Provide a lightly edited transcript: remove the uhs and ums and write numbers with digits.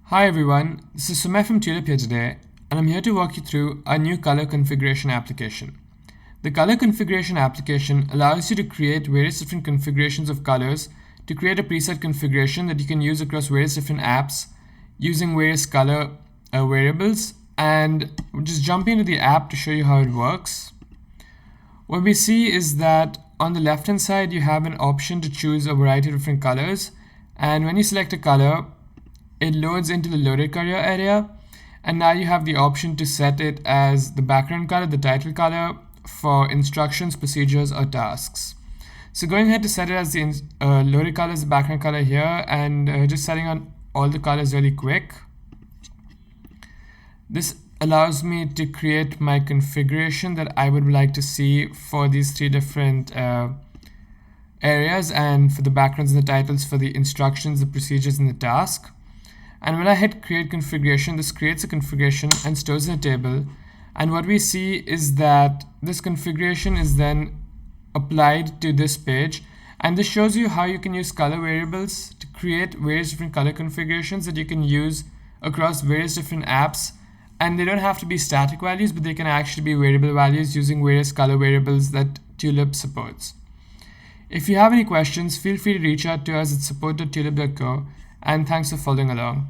Hi everyone, this is Sumay from Tulip here today, and I'm here to walk you through a new color configuration application. The color configuration application allows you to create various different configurations of colors to create a preset configuration that you can use across various different apps using various color variables. And we'll just jump into the app to show you how it works. What we see is that on the left hand side you have an option to choose a variety of different colors, and when you select a color, it loads into the loaded color area, and now you have the option to set it as the background color, the title color for instructions, procedures, or tasks. So going ahead to set it as the loaded color as the background color here, and just setting on all the colors really quick. This allows me to create my configuration that I would like to see for these three different areas, and for the backgrounds and the titles for the instructions, the procedures, and the task. And when I hit create configuration, this creates a configuration and stores in a table. And what we see is that this configuration is then applied to this page. And this shows you how you can use color variables to create various different color configurations that you can use across various different apps. And they don't have to be static values, but they can actually be variable values using various color variables that Tulip supports. If you have any questions, feel free to reach out to us at support.tulip.co. And thanks for following along.